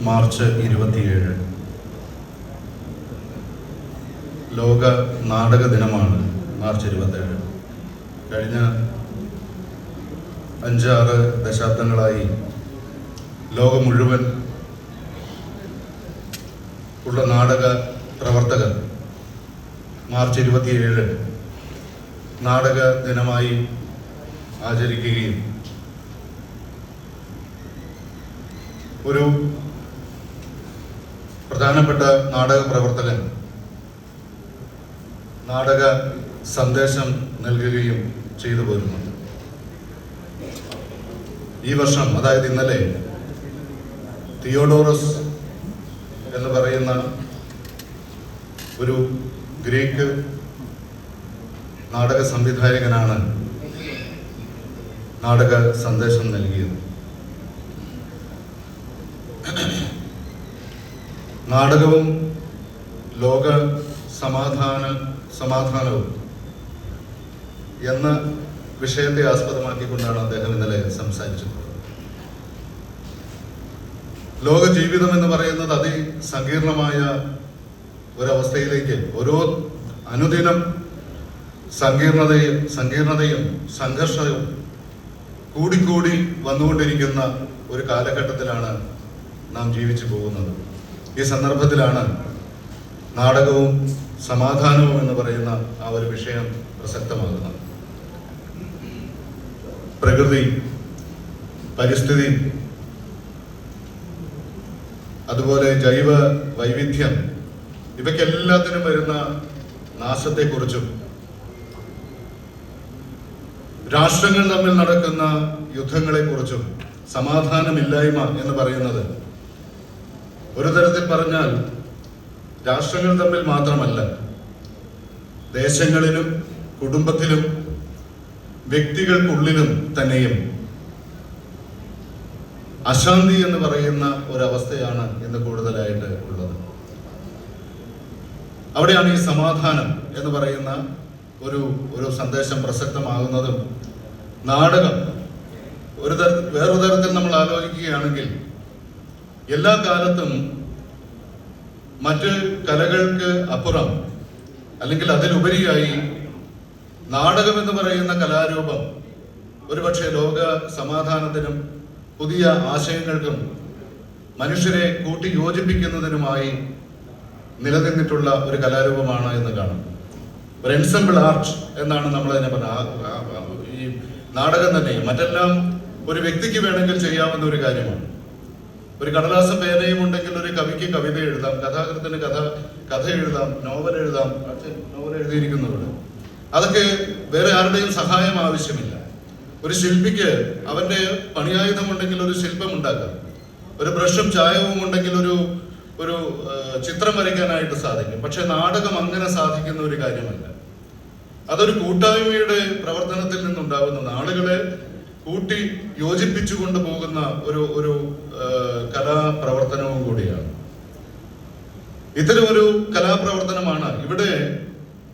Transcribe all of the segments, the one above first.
March 27 ലോക നാടക ദിനമാണ്. മാർച്ച് 27 കഴിഞ്ഞ 5-6 ദശാബ്ദങ്ങളായി ലോകം മുഴുവൻ ഉള്ള നാടക പ്രവർത്തകർ മാർച്ച് 27 നാടക ദിനമായി ആചരിക്കുകയും ഒരു പ്രധാനപ്പെട്ട നാടക പ്രവർത്തകൻ നാടക സന്ദേശം നൽകുകയും ചെയ്തു പോരുന്നുണ്ട്. ഈ വർഷം, അതായത് ഇന്നലെ, തിയോഡോറസ് എന്ന് പറയുന്ന ഒരു ഗ്രീക്ക് നാടക സംവിധായകനാണ് നാടക സന്ദേശം നൽകിയത്. നാടകവും ലോക സമാധാനവും എന്ന വിഷയത്തെ ആസ്പദമാക്കിക്കൊണ്ടാണ് അദ്ദേഹം ഇന്നലെ സംസാരിച്ചത്. ലോക ജീവിതം എന്ന് പറയുന്നത് അതിസങ്കീർണമായ ഒരവസ്ഥയിലേക്ക് ഓരോ അനുദിനം സങ്കീർണതയും സംഘർഷവും കൂടിക്കൂടി വന്നുകൊണ്ടിരിക്കുന്ന ഒരു കാലഘട്ടത്തിലാണ് നാം ജീവിച്ചു പോകുന്നത്. ഈ സന്ദർഭത്തിലാണ് നാടകവും സമാധാനവും എന്ന് പറയുന്ന ആ ഒരു വിഷയം പ്രസക്തമാകുന്നത്. പ്രകൃതി, പരിസ്ഥിതി, അതുപോലെ ജൈവ വൈവിധ്യം, ഇവയ്ക്കെല്ലാത്തിനും വരുന്ന നാശത്തെക്കുറിച്ചും രാഷ്ട്രങ്ങൾ തമ്മിൽ നടക്കുന്ന യുദ്ധങ്ങളെക്കുറിച്ചും സമാധാനമില്ലായ്മ എന്ന് പറയുന്നത് ഒരു തരത്തിൽ പറഞ്ഞാൽ രാഷ്ട്രങ്ങൾ തമ്മിൽ മാത്രമല്ല, ദേശങ്ങളിലും കുടുംബത്തിലും വ്യക്തികൾക്കുള്ളിലും തന്നെയും അശാന്തി എന്ന് പറയുന്ന ഒരവസ്ഥയാണ് ഇന്ന് കൂടുതലായിട്ട് ഉള്ളത്. അവിടെയാണ് ഈ സമാധാനം എന്ന് പറയുന്ന ഒരു സന്ദേശം പ്രസക്തമാകുന്നതും. നാടകം വേറൊരു തരത്തിൽ നമ്മൾ ആലോചിക്കുകയാണെങ്കിൽ എല്ലാ കാലത്തും മറ്റ് കലകൾക്ക് അപ്പുറം, അല്ലെങ്കിൽ അതിലുപരിയായി, നാടകം എന്ന് പറയുന്ന കലാരൂപം ഒരുപക്ഷെ ലോക സമാധാനത്തിനും പുതിയ ആശയങ്ങൾക്കും മനുഷ്യരെ കൂട്ടി യോജിപ്പിക്കുന്നതിനുമായി നിലനിന്നിട്ടുള്ള ഒരു കലാരൂപമാണ് എന്ന് കാണും. ഒരു എൻസെമ്പിൾ ആർട്ട് എന്നാണ് നമ്മൾ അതിനെ പറഞ്ഞത്. ഈ നാടകം തന്നെ മറ്റെല്ലാം ഒരു വ്യക്തിക്ക് വേണമെങ്കിൽ ചെയ്യാവുന്ന ഒരു കാര്യമാണ്. ഒരു കടലാസം പേനയും ഉണ്ടെങ്കിൽ ഒരു കവിക്ക് കവിത എഴുതാം, കഥാകൃത്തിന് കഥ എഴുതാം, നോവൽ എഴുതിയിരിക്കുന്നവരുടെ അതൊക്കെ വേറെ ആരുടെയും സഹായം ആവശ്യമില്ല. ഒരു ശില്പിക്ക് അവന്റെ പണിയായുധം ഉണ്ടെങ്കിൽ ഒരു ശില്പം ഉണ്ടാക്കാം. ഒരു ബ്രഷും ചായവും ഉണ്ടെങ്കിൽ ഒരു ചിത്രം വരയ്ക്കാനായിട്ട് സാധിക്കും. പക്ഷെ നാടകം അങ്ങനെ സാധിക്കുന്ന ഒരു കാര്യമല്ല. അതൊരു കൂട്ടായ്മയുടെ പ്രവർത്തനത്തിൽ നിന്നുണ്ടാകുന്ന, ആളുകളെ കൂട്ടി യോജിപ്പിച്ചു കൊണ്ടുപോകുന്ന ഒരു കലാപ്രവർത്തനവും കൂടിയാണ്. ഇത്തരം ഒരു കലാപ്രവർത്തനമാണ് ഇവിടെ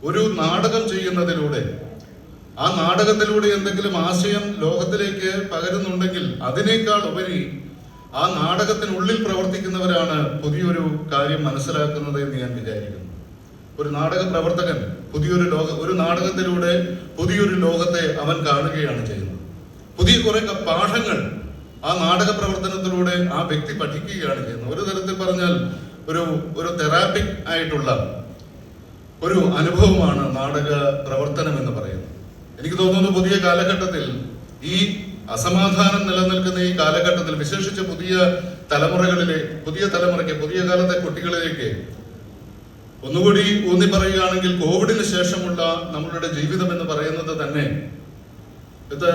ഒരു നാടകം ചെയ്യുന്നതിലൂടെ, ആ നാടകത്തിലൂടെ എന്തെങ്കിലും ആശയം ലോകത്തിലേക്ക് പകരുന്നുണ്ടെങ്കിൽ അതിനേക്കാൾ ഉപരി ആ നാടകത്തിനുള്ളിൽ പ്രവർത്തിക്കുന്നവരാണ് പുതിയൊരു കാര്യം മനസ്സിലാക്കുന്നത് എന്ന് ഞാൻ വിചാരിക്കുന്നു. ഒരു നാടക പ്രവർത്തകൻ ഒരു നാടകത്തിലൂടെ പുതിയൊരു ലോകത്തെ അവൻ കാണുകയാണ് ചെയ്യുന്നത്. പുതിയ കുറെ പാഠങ്ങൾ ആ നാടക പ്രവർത്തനത്തിലൂടെ ആ വ്യക്തി പഠിക്കുകയാണ് ചെയ്യുന്നത്. ഒരു തരത്തിൽ പറഞ്ഞാൽ ഒരു തെറാപ്പിക് ആയിട്ടുള്ള ഒരു അനുഭവമാണ് നാടക പ്രവർത്തനം എന്ന് പറയുന്നത്. എനിക്ക് തോന്നുന്നു പുതിയ കാലഘട്ടത്തിൽ, ഈ അസമാധാനം നിലനിൽക്കുന്ന ഈ കാലഘട്ടത്തിൽ, വിശേഷിച്ച് പുതിയ തലമുറയ്ക്ക്, പുതിയ കാലത്തെ കുട്ടികളിലേക്ക് ഒന്നുകൂടി ഊന്നി പറയുകയാണെങ്കിൽ, കോവിഡിന് ശേഷമുള്ള നമ്മളുടെ ജീവിതം എന്ന് പറയുന്നത് തന്നെ, ഇത്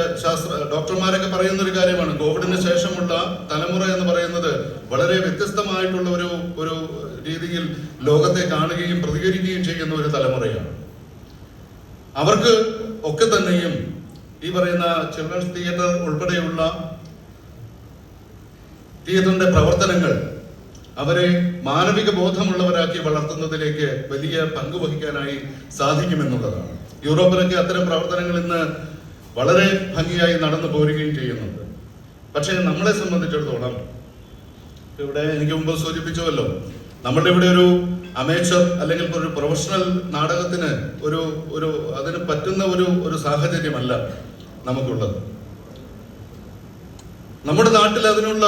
ഡോക്ടർമാരൊക്കെ പറയുന്ന ഒരു കാര്യമാണ്. കോവിഡിന് ശേഷമുള്ള തലമുറ എന്ന് പറയുന്നത് വളരെ വ്യത്യസ്തമായിട്ടുള്ള ഒരു രീതിയിൽ ലോകത്തെ കാണുകയും പ്രതികരിക്കുകയും ചെയ്യുന്ന ഒരു തലമുറയാണ്. അവർക്ക് ഒക്കെ തന്നെയും ഈ പറയുന്ന ചിൽഡ്രൻസ് തിയേറ്റർ ഉൾപ്പെടെയുള്ള തിയേറ്ററിന്റെ പ്രവർത്തനങ്ങൾ അവരെ മാനവിക ബോധമുള്ളവരാക്കി വളർത്തുന്നതിലേക്ക് വലിയ പങ്ക് വഹിക്കാനായി സാധിക്കുമെന്നുള്ളതാണ്. യൂറോപ്പിലൊക്കെ അത്തരം പ്രവർത്തനങ്ങൾ ഇന്ന് വളരെ ഭംഗിയായി നടന്നു പോരുകയും ചെയ്യുന്നുണ്ട്. പക്ഷേ നമ്മളെ സംബന്ധിച്ചിടത്തോളം ഇവിടെ എനിക്ക് മുമ്പ് സൂചിപ്പിച്ചുവല്ലോ, നമ്മളുടെ ഇവിടെ ഒരു അമേച്ചർ അല്ലെങ്കിൽ ഒരു പ്രൊഫഷണൽ നാടകത്തിന് ഒരു അതിന് പറ്റുന്ന ഒരു സാഹചര്യമല്ല നമുക്കുള്ളത്. നമ്മുടെ നാട്ടിൽ അതിനുള്ള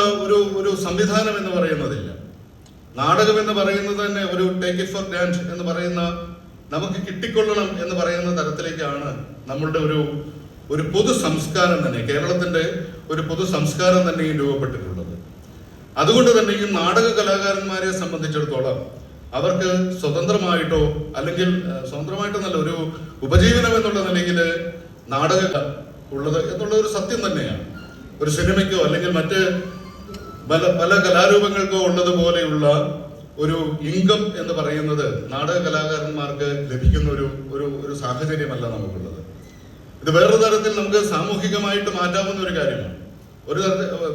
ഒരു സംവിധാനം എന്ന് പറയുന്നതില്ല. നാടകം എന്ന് പറയുന്നത് തന്നെ ഒരു ടേക്ക് ഇറ്റ് ഫോർ ഗ്രാൻഡ് എന്ന് പറയുന്ന, നമുക്ക് കിട്ടിക്കൊള്ളണം എന്ന് പറയുന്ന തരത്തിലേക്കാണ് നമ്മളുടെ ഒരു പൊതു സംസ്കാരം തന്നെ, കേരളത്തിന്റെ ഒരു പൊതു സംസ്കാരം തന്നെയും രൂപപ്പെട്ടിട്ടുള്ളത്. അതുകൊണ്ട് തന്നെ ഈ നാടക കലാകാരന്മാരെ സംബന്ധിച്ചിടത്തോളം അവർക്ക് സ്വതന്ത്രമായിട്ടോ അല്ലെങ്കിൽ സ്വതന്ത്രമായിട്ടെന്നല്ല, ഒരു ഉപജീവനം എന്നുള്ള നിലയിൽ നാടക ഉള്ളത് എന്നുള്ള ഒരു സത്യം തന്നെയാണ്. ഒരു സിനിമയ്ക്കോ അല്ലെങ്കിൽ മറ്റ് പല കലാരൂപങ്ങൾക്കോ ഉള്ളതുപോലെയുള്ള ഒരു ഇൻകം എന്ന് പറയുന്നത് നാടക കലാകാരന്മാർക്ക് ലഭിക്കുന്ന ഒരു സാഹചര്യമല്ല നമുക്കുള്ളത്. ഇത് വേറൊരു തരത്തിൽ നമുക്ക് സാമൂഹികമായിട്ട് മാറ്റാവുന്ന ഒരു കാര്യമാണ്.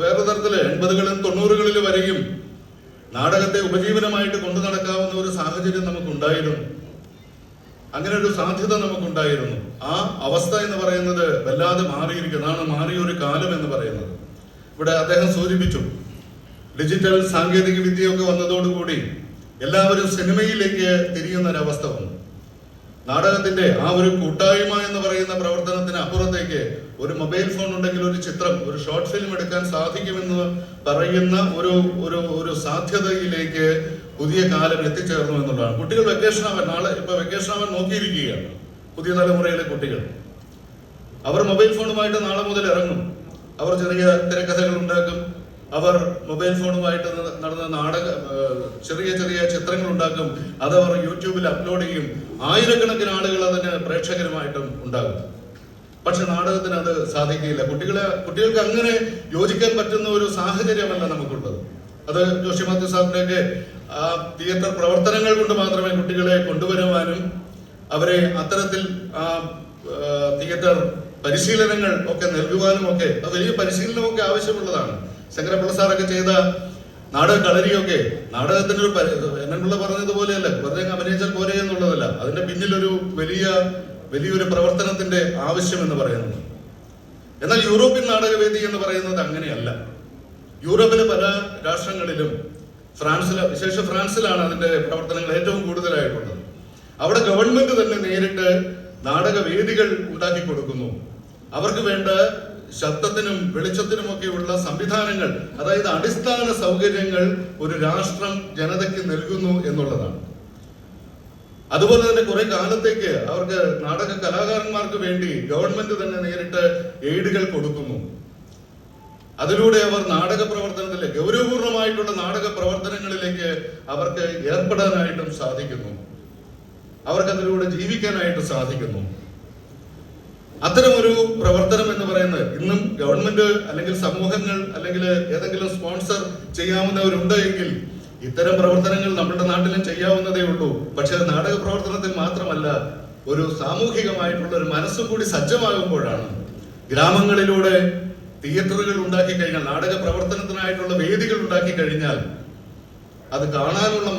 വേറൊരു തരത്തിൽ 80കളിലും 90കളിലും വരെയും നാടകത്തെ ഉപജീവനമായിട്ട് കൊണ്ടു നടക്കാവുന്ന ഒരു സാഹചര്യം നമുക്കുണ്ടായിരുന്നു. അങ്ങനെ ഒരു സാധ്യത നമുക്കുണ്ടായിരുന്നു. ആ അവസ്ഥ എന്ന് പറയുന്നത് വല്ലാതെ മാറിയിരിക്കുന്നതാണ്, മാറിയ ഒരു കാലം എന്ന് പറയുന്നത്. ഇവിടെ അദ്ദേഹം സൂചിപ്പിച്ചു, ഡിജിറ്റൽ സാങ്കേതിക വിദ്യയൊക്കെ വന്നതോടുകൂടി എല്ലാവരും സിനിമയിലേക്ക് തിരിയുന്ന ഒരവസ്ഥ വന്നു. നാടകത്തിന്റെ ആ ഒരു കൂട്ടായ്മ എന്ന് പറയുന്ന പ്രവർത്തനത്തിന് അപ്പുറത്തേക്ക് ഒരു മൊബൈൽ ഫോൺ ഉണ്ടെങ്കിൽ ഒരു ചിത്രം, ഒരു ഷോർട്ട് ഫിലിം എടുക്കാൻ സാധിക്കുമെന്ന് പറയുന്ന ഒരു സാധ്യതയിലേക്ക് പുതിയ കാലം എത്തിച്ചേർന്നു എന്നുള്ളതാണ്. കുട്ടികൾ വെക്കേഷൻ ആവാൻ നോക്കിയിരിക്കുകയാണ്. പുതിയ തലമുറയിലെ കുട്ടികൾ അവർ മൊബൈൽ ഫോണുമായിട്ട് നാളെ മുതൽ ഇറങ്ങും. അവർ ചെറിയ തിരക്കഥകൾ ഉണ്ടാക്കും. അവർ മൊബൈൽ ഫോണുമായിട്ട് നടന്ന ചെറിയ ചിത്രങ്ങൾ ഉണ്ടാക്കും. അതവർ യൂട്യൂബിൽ അപ്ലോഡ് ചെയ്യും. ആയിരക്കണക്കിന് ആളുകൾ അതിന് പ്രേക്ഷകരുമായിട്ടും ഉണ്ടാകും. പക്ഷെ നാടകത്തിന് അത് സാധിക്കില്ല. കുട്ടികൾക്ക് അങ്ങനെ യോജിക്കാൻ പറ്റുന്ന ഒരു സാഹചര്യമല്ല നമുക്കുള്ളത്. അത് ജോഷി മാത്യു സാറിന്റെയൊക്കെ ആ തിയേറ്റർ പ്രവർത്തനങ്ങൾ കൊണ്ട് മാത്രമേ കുട്ടികളെ കൊണ്ടുവരുവാനും അവരെ അത്തരത്തിൽ ആ തിയേറ്റർ പരിശീലനങ്ങൾ ഒക്കെ നൽകുവാനും ഒക്കെ വലിയ പരിശീലനമൊക്കെ ആവശ്യമുള്ളതാണ്. ശങ്കരപ്പിള്ള സാറൊക്കെ ചെയ്ത നാടക കളരിയൊക്കെ നാടകത്തിന്റെ എന്നുള്ള പറഞ്ഞതുപോലെയല്ല, വെറുതെ അഭിനയിച്ചാൽ പോരെ എന്നുള്ളതല്ല. അതിന്റെ പിന്നിലൊരു വലിയൊരു പ്രവർത്തനത്തിന്റെ ആവശ്യം എന്ന് പറയുന്നത്. എന്നാൽ യൂറോപ്യൻ നാടകവേദി എന്ന് പറയുന്നത് അങ്ങനെയല്ല. യൂറോപ്പിലെ പല രാഷ്ട്രങ്ങളിലും വിശേഷിച്ച് ഫ്രാൻസിലാണ് അതിന്റെ പ്രവർത്തനങ്ങൾ ഏറ്റവും കൂടുതലായിട്ടുള്ളത്. അവിടെ ഗവൺമെന്റ് തന്നെ നേരിട്ട് നാടകവേദികൾ ഉണ്ടാക്കി കൊടുക്കുന്നു. അവർക്ക് വേണ്ട ശബ്ദത്തിനും വെളിച്ചത്തിനുമൊക്കെയുള്ള സംവിധാനങ്ങൾ, അതായത് അടിസ്ഥാന സൗകര്യങ്ങൾ ഒരു രാഷ്ട്രം ജനതയ്ക്ക് നൽകുന്നു എന്നുള്ളതാണ്. അതുപോലെ തന്നെ കുറെ കാലത്തേക്ക് അവർക്ക് നാടക കലാകാരന്മാർക്ക് വേണ്ടി ഗവൺമെന്റ് തന്നെ നേരിട്ട് എയ്ഡുകൾ കൊടുക്കുന്നു. അതിലൂടെ അവർ നാടക പ്രവർത്തനത്തിലെ ഗൗരവപൂർണമായിട്ടുള്ള നാടക പ്രവർത്തനങ്ങളിലേക്ക് അവർക്ക് ഏർപ്പെടാനായിട്ടും സാധിക്കുന്നു. അവർക്കതിലൂടെ ജീവിക്കാനായിട്ട് സാധിക്കുന്നു. അത്തരമൊരു പ്രവർത്തനം എന്ന് പറയുന്നത് ഇന്നും ഗവൺമെന്റ് അല്ലെങ്കിൽ സമൂഹങ്ങൾ അല്ലെങ്കിൽ ഏതെങ്കിലും സ്പോൺസർ ചെയ്യാവുന്നവരുണ്ട് എങ്കിൽ ഇത്തരം പ്രവർത്തനങ്ങൾ നമ്മുടെ നാട്ടിലും ചെയ്യാവുന്നതേ ഉള്ളൂ. പക്ഷെ നാടക പ്രവർത്തനത്തിൽ മാത്രമല്ല, ഒരു സാമൂഹികമായിട്ടുള്ള ഒരു മനസ്സും കൂടി സജ്ജമാകുമ്പോഴാണ്. ഗ്രാമങ്ങളിലൂടെ തിയേറ്ററുകൾ ഉണ്ടാക്കി കഴിഞ്ഞാൽ, നാടക പ്രവർത്തനത്തിനായിട്ടുള്ള വേദികൾ ഉണ്ടാക്കി കഴിഞ്ഞാൽ അത് കാണാനുള്ള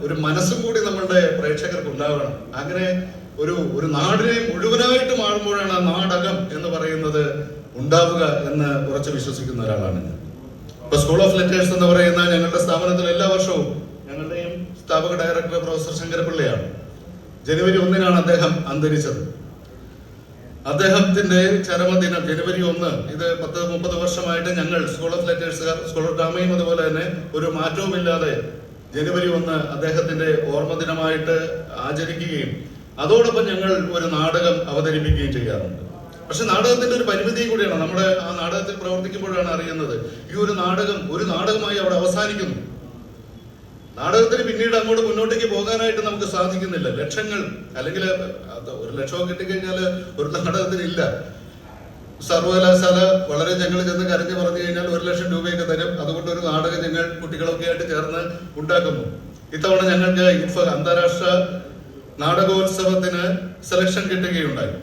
ഒരു മനസ്സും കൂടി നമ്മളുടെ പ്രേക്ഷകർക്ക് ഉണ്ടാവണം. അങ്ങനെ ഒരു നാടിനെ മുഴുവനായിട്ട് മാറുമ്പോഴാണ് ആ നാടകം എന്ന് പറയുന്നത് ഉണ്ടാവുക എന്ന് ഉറച്ചു വിശ്വസിക്കുന്ന ഒരാളാണ് ഞാൻ. ഇപ്പൊ സ്കൂൾ ഓഫ് ലെറ്റേഴ്സ് എന്ന് പറയുന്ന ഞങ്ങളുടെ സ്ഥാപനത്തിൽ എല്ലാ വർഷവും ഞങ്ങളുടെയും സ്ഥാപക ഡയറക്ടർ പ്രൊഫസർ ശങ്കരപിള്ളയാണ്. ജനുവരി 1 അദ്ദേഹം അന്തരിച്ചത്. അദ്ദേഹത്തിന്റെ ചരമദിനം ജനുവരി 1. ഇത് 10-30 വർഷമായിട്ട് ഞങ്ങൾ സ്കൂൾ ഓഫ് ലെറ്റേഴ്സുകാർ, സ്കൂൾ ഓഫ് ഡ്രാമയും അതുപോലെ തന്നെ ഒരു മാറ്റവുമില്ലാതെ ജനുവരി 1 അദ്ദേഹത്തിന്റെ ഓർമ്മ ദിനമായിട്ട് ആചരിക്കുകയും അതോടൊപ്പം ഞങ്ങൾ ഒരു നാടകം അവതരിപ്പിക്കുകയും ചെയ്യാറുണ്ട്. പക്ഷെ നാടകത്തിന്റെ ഒരു പരിമിതി കൂടിയാണ്. നമ്മുടെ ആ നാടകത്തിൽ പ്രവർത്തിക്കുമ്പോഴാണ് അറിയുന്നത് ഈ ഒരു നാടകമായി അവിടെ അവസാനിക്കുന്നു. നാടകത്തിന് പിന്നീട് അങ്ങോട്ട് മുന്നോട്ടേക്ക് പോകാനായിട്ട് നമുക്ക് സാധിക്കുന്നില്ല. ലക്ഷങ്ങൾ അല്ലെങ്കിൽ 1 ലക്ഷമോ കിട്ടിക്കഴിഞ്ഞാൽ ഒരു നാടകത്തിന് ഇല്ല. സർവകലാശാല വളരെ ഞങ്ങൾ ചെന്ന് കരഞ്ഞു പറഞ്ഞു കഴിഞ്ഞാൽ 1 ലക്ഷം രൂപയൊക്കെ തരും. അതുകൊണ്ട് ഒരു നാടകം ഞങ്ങൾ കുട്ടികളൊക്കെ ആയിട്ട് ചേർന്ന് ഉണ്ടാക്കുന്നു. ഇത്തവണ ഞങ്ങൾക്ക് അന്താരാഷ്ട്ര നാടകോത്സവത്തിന് സെലക്ഷൻ കിട്ടുകയുണ്ടായി.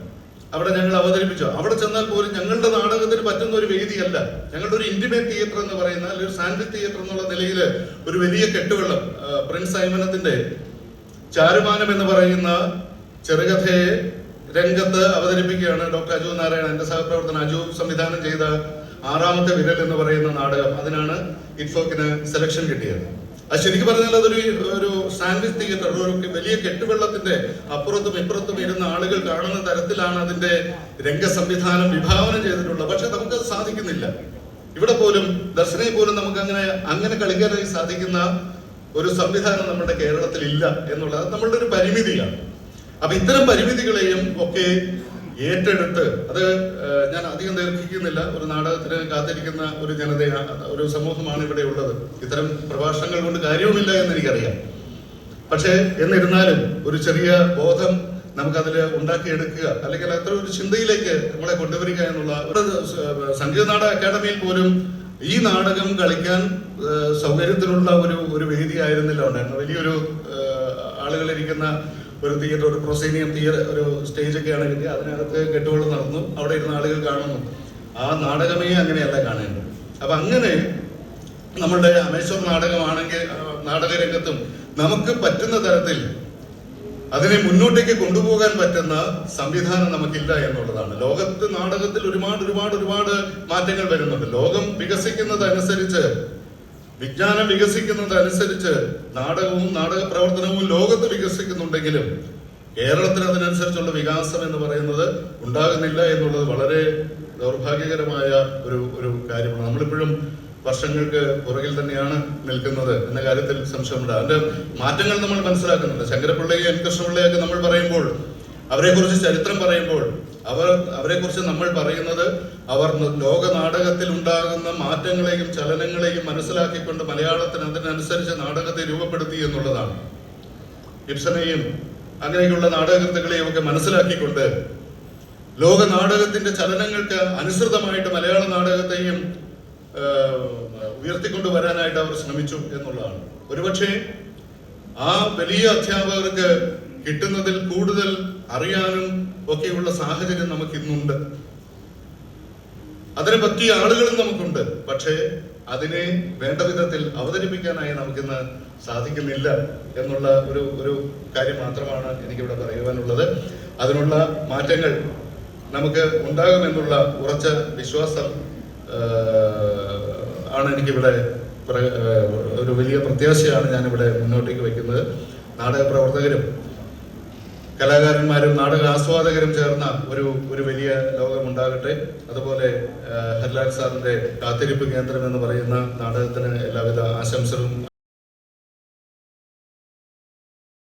അവിടെ ഞങ്ങൾ അവതരിപ്പിച്ചു. അവിടെ ചെന്നാൽ പോലും ഞങ്ങളുടെ നാടകത്തിന് പറ്റുന്ന ഒരു വേദിയല്ല. ഞങ്ങളുടെ ഒരു ഇന്റിമേറ്റ് തിയേറ്റർ എന്ന് പറയുന്ന അല്ലെങ്കിൽ ഒരു സാൻഡ്വിച്ച് തിയേറ്റർ എന്നുള്ള നിലയിൽ ഒരു വലിയ കെട്ടുവെള്ളം, പ്രിൻസ് സൈമനത്തിന്റെ ചാരുമാനം എന്ന് പറയുന്ന ചെറുകഥയെ രംഗത്ത് അവതരിപ്പിക്കുകയാണ് ഡോക്ടർ അജു നാരായണൻ, എന്റെ സഹപ്രവർത്തന അജു സംവിധാനം ചെയ്ത 6ാമത്തെ വിരൽ എന്ന് പറയുന്ന നാടകം. അതിനാണ് ഇറ്റ്ഫോക്കിന് സെലക്ഷൻ കിട്ടിയത്. അത് ശരിക്കും പറഞ്ഞാൽ ഒരു സാൻഡ്വിച്ച് തിയേറ്റർ, ഒരു വലിയ കെട്ടുവെള്ളത്തിന്റെ അപ്പുറത്തും ഇപ്പുറത്തും ഇരുന്ന ആളുകൾ കാണുന്ന തരത്തിലാണ് അതിന്റെ രംഗസംവിധാനം വിഭാവനം ചെയ്തിട്ടുള്ളത്. പക്ഷെ നമുക്കത് സാധിക്കുന്നില്ല. ഇവിടെ പോലും ദർശനയിൽ പോലും നമുക്ക് അങ്ങനെ കളിക്കാനായി സാധിക്കുന്ന ഒരു സംവിധാനം നമ്മുടെ കേരളത്തിൽ ഇല്ല എന്നുള്ളത് നമ്മളുടെ ഒരു പരിമിതിയാണ്. അപ്പൊ ഇത്തരം പരിമിതികളെയും ഒക്കെ ഏറ്റെടുത്ത്, അത് ഞാൻ അധികം ദീർഘിക്കുന്നില്ല, ഒരു നാടകത്തിന് കാത്തിരിക്കുന്ന ഒരു ഒരു സമൂഹമാണ് ഇവിടെ ഉള്ളത്. ഇത്തരം പ്രഭാഷണങ്ങൾ കൊണ്ട് കാര്യവുമില്ല എന്ന് എനിക്കറിയാം. പക്ഷേ എന്നിരുന്നാലും ഒരു ചെറിയ ബോധം നമുക്കതിൽ ഉണ്ടാക്കിയെടുക്കുക, അല്ലെങ്കിൽ അത്ര ഒരു ചിന്തയിലേക്ക് നമ്മളെ കൊണ്ടുവരിക എന്നുള്ള ഒരു സംഗീത നാടക അക്കാദമിയിൽ പോലും ഈ നാടകം കളിക്കാൻ സൗകര്യത്തിനുള്ള ഒരു വേദി ആയിരുന്നില്ല ഉണ്ടായിരുന്നത്. വലിയൊരു ആളുകളിരിക്കുന്ന ഒരു തിയേറ്റർ, ഒരു പ്രൊസീനിയം തിയേറ്റർ, ഒരു സ്റ്റേജൊക്കെയാണ് കിട്ടിയത്. അതിനകത്ത് കെട്ടുവെള്ളം നടന്നു, അവിടെ ഇരുന്ന ആളുകൾ കാണുന്നു. ആ നാടകമേ അങ്ങനെയല്ല കാണേണ്ടത്. അപ്പൊ അങ്ങനെ നമ്മളുടെ അമേശ്വർ നാടകമാണെങ്കിൽ നാടകരംഗത്തും നമുക്ക് പറ്റുന്ന തരത്തിൽ അതിനെ മുന്നോട്ടേക്ക് കൊണ്ടുപോകാൻ പറ്റുന്ന സംവിധാനം നമുക്കില്ല എന്നുള്ളതാണ്. ലോകത്ത് നാടകത്തിൽ ഒരുപാട് മാറ്റങ്ങൾ വരുന്നുണ്ട്. ലോകം വികസിക്കുന്നതനുസരിച്ച്, വിജ്ഞാനം വികസിക്കുന്നതനുസരിച്ച് നാടകവും നാടക പ്രവർത്തനവും ലോകത്ത് വികസിക്കുന്നുണ്ടെങ്കിലും കേരളത്തിൽ അതിനനുസരിച്ചുള്ള വികാസം എന്ന് പറയുന്നത് ഉണ്ടാകുന്നില്ല എന്നുള്ളത് വളരെ ദൗർഭാഗ്യകരമായ ഒരു കാര്യമാണ്. നമ്മളിപ്പോഴും വർഷങ്ങൾക്ക് പുറകിൽ തന്നെയാണ് നിൽക്കുന്നത് എന്ന കാര്യത്തിൽ സംശയമുണ്ട്. അതിന്റെ മാറ്റങ്ങൾ നമ്മൾ മനസ്സിലാക്കുന്നുണ്ട്. ശങ്കരപിള്ളയും എൻ കൃഷ്ണപിള്ളയൊക്കെ നമ്മൾ പറയുമ്പോൾ, അവരെക്കുറിച്ച് ചരിത്രം പറയുമ്പോൾ, അവരെക്കുറിച്ച് നമ്മൾ പറയുന്നത് അവർ ലോക നാടകത്തിൽ ഉണ്ടാകുന്ന മാറ്റങ്ങളെയും ചലനങ്ങളെയും മനസ്സിലാക്കിക്കൊണ്ട് മലയാളത്തിന് അതിനനുസരിച്ച് നാടകത്തെ രൂപപ്പെടുത്തി എന്നുള്ളതാണ്. ഇബ്സനെയും അങ്ങനെയുള്ള നാടകകൃത്തുക്കളെയും ഒക്കെ മനസ്സിലാക്കിക്കൊണ്ട് ലോക നാടകത്തിന്റെ ചലനങ്ങൾക്ക് അനുസൃതമായിട്ട് മലയാള നാടകത്തെയും ഉയർത്തിക്കൊണ്ടുവരാനായിട്ട് അവർ ശ്രമിച്ചു എന്നുള്ളതാണ്. ഒരുപക്ഷെ ആ വലിയ അധ്യാപകർക്ക് കിട്ടുന്നതിൽ കൂടുതൽ അറിയാനും ഒക്കെയുള്ള സാഹചര്യം നമുക്ക് ഇന്നുണ്ട്. അതിനെ പറ്റിയ ആളുകളും നമുക്കുണ്ട്. പക്ഷേ അതിനെ വേണ്ട വിധത്തിൽ അവതരിപ്പിക്കാനായി നമുക്കിന്ന് സാധിക്കുന്നില്ല എന്നുള്ള ഒരു കാര്യം മാത്രമാണ് എനിക്കിവിടെ പറയുവാനുള്ളത്. അതിനുള്ള മാറ്റങ്ങൾ നമുക്ക് ഉണ്ടാകുമെന്നുള്ള ഉറച്ച വിശ്വാസം ആണ് എനിക്കിവിടെ, ഒരു വലിയ പ്രത്യാശയാണ് ഞാനിവിടെ മുന്നോട്ടേക്ക് വയ്ക്കുന്നത്. നാടക പ്രവർത്തകരും കലാകാരന്മാരും നാടക ആസ്വാദകരും ചേർന്ന ഒരു വലിയ ലോകമുണ്ടാകട്ടെ. അതുപോലെ ഹരിലാൽ സാറിന്റെ കാത്തിരിപ്പ് കേന്ദ്രം എന്ന് പറയുന്ന നാടകത്തിന് എല്ലാവിധ ആശംസകളും